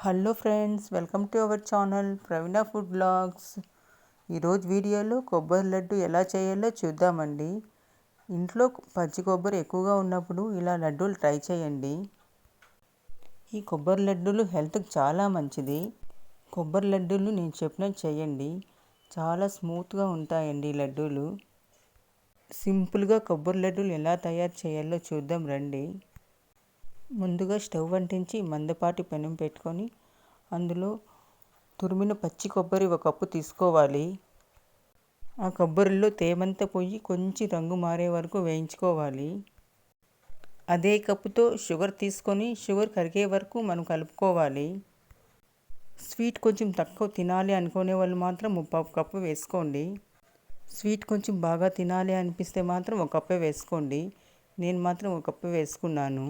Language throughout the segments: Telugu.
Hello friends, welcome to our channel Praveena food blogs. ఈరోజు వీడియోలో కొబ్బరి లడ్డు ఎలా చేయాలో చూద్దామండి. ఇంట్లో పచ్చి కొబ్బరి ఎక్కువగా ఉన్నప్పుడు ఇలా లడ్డూలు ట్రై చేయండి. ఈ కొబ్బరి లడ్డూలు హెల్త్కి చాలా మంచిది. కొబ్బరి లడ్డూలు నేను చెప్పినట్టు చేయండి, చాలా స్మూత్గా ఉంటాయండి ఈ లడ్డూలు. సింపుల్గా కొబ్బరి లడ్డూలు ఎలా తయారు చేయాలో చూద్దాం రండి. ముందుగా స్టవ్ అంటించి మందపాటి పెనం పెట్టుకొని అందులో తురిమిన పచ్చి కొబ్బరి 1 కప్పు తీసుకోవాలి. ఆ కొబ్బరిలో తేమంతా పోయి కొంచెం రంగు మారే వరకు వేయించుకోవాలి. అదే కప్పుతో షుగర్ తీసుకొని షుగర్ కరిగే వరకు మనం కలుపుకోవాలి. స్వీట్ కొంచెం తక్కువ తినాలి అనుకునే వాళ్ళు మాత్రం 1/2 కప్పు వేసుకోండి. స్వీట్ కొంచెం బాగా తినాలి అనిపిస్తే మాత్రం 1 కప్పే వేసుకోండి. నేను మాత్రం 1 కప్పు వేసుకున్నాను.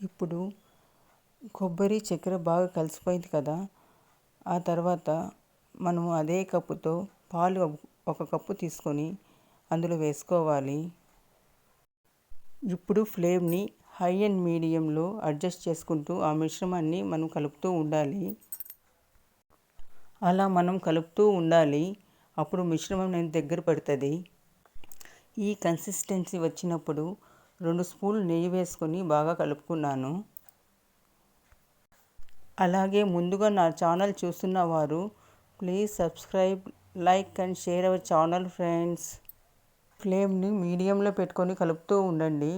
ఇప్పుడు కొబ్బరి చక్కెర బాగా కలిసిపోయింది కదా, ఆ తర్వాత మనము అదే కప్పుతో పాలు 1 కప్పు తీసుకొని అందులో వేసుకోవాలి. ఇప్పుడు ఫ్లేమ్ని హై అండ్ మీడియంలో అడ్జస్ట్ చేసుకుంటూ ఆ మిశ్రమాన్ని మనం కలుపుతూ ఉండాలి. అలా మనం కలుపుతూ ఉండాలి. అప్పుడు మిశ్రమం అనేది దగ్గర పడుతుంది. ఈ కన్సిస్టెన్సీ వచ్చినప్పుడు 2 స్పూన్లు నెయ్యి వేసుకొని బాగా కలుపుకున్నాను. అలాగే ముందుగా నా ఛానల్ చూస్తున్న వారు please subscribe, like and share our channel friends. ఫ్లేమ్ని మీడియంలో పెట్టుకొని కలుపుతూ ఉండండి.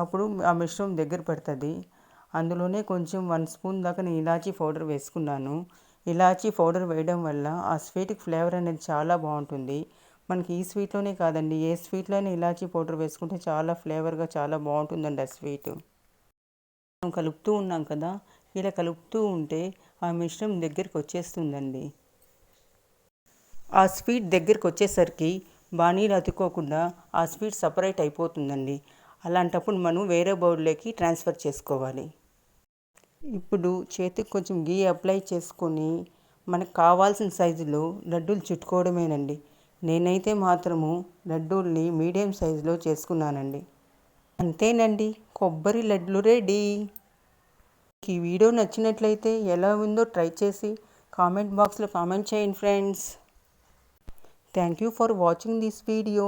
అప్పుడు ఆ మిశ్రమం దగ్గర పడుతుంది. అందులోనే కొంచెం 1 స్పూన్ దాకా నేను ఇలాచీ పౌడర్ వేసుకున్నాను. ఇలాచీ పౌడర్ వేయడం వల్ల ఆ స్వీట్కి ఫ్లేవర్ అనేది చాలా బాగుంటుంది. మనకి ఈ స్వీట్లోనే కాదండి, ఏ స్వీట్లోనే ఇలాచీ పౌడర్ వేసుకుంటే చాలా ఫ్లేవర్గా చాలా బాగుంటుందండి ఆ స్వీట్. మనం కలుపుతూ ఉన్నాం కదా, ఇలా కలుపుతూ ఉంటే ఆ మిశ్రమం దగ్గరికి వచ్చేస్తుందండి. ఆ స్వీట్ దగ్గరికి వచ్చేసరికి బాణీలు అతుక్కోకుండా ఆ స్వీట్ సపరేట్ అయిపోతుందండి. అలాంటప్పుడు మనం వేరే బౌల్లోకి ట్రాన్స్ఫర్ చేసుకోవాలి. ఇప్పుడు చేతికి కొంచెం గీ అప్లై చేసుకొని మనకు కావాల్సిన సైజులో లడ్డూలు చుట్టుకోవడమేనండి. నేనైతే మాత్రము లడ్డూల్ని మీడియం సైజులో చేసుకున్నానండి. అంతేనండి, కొబ్బరి లడ్లు రెడీ. ఈ వీడియో నచ్చినట్లయితే ఎలా ఉందో ట్రై చేసి కామెంట్ బాక్స్లో కామెంట్ చేయండి friends. Thank you for watching this video.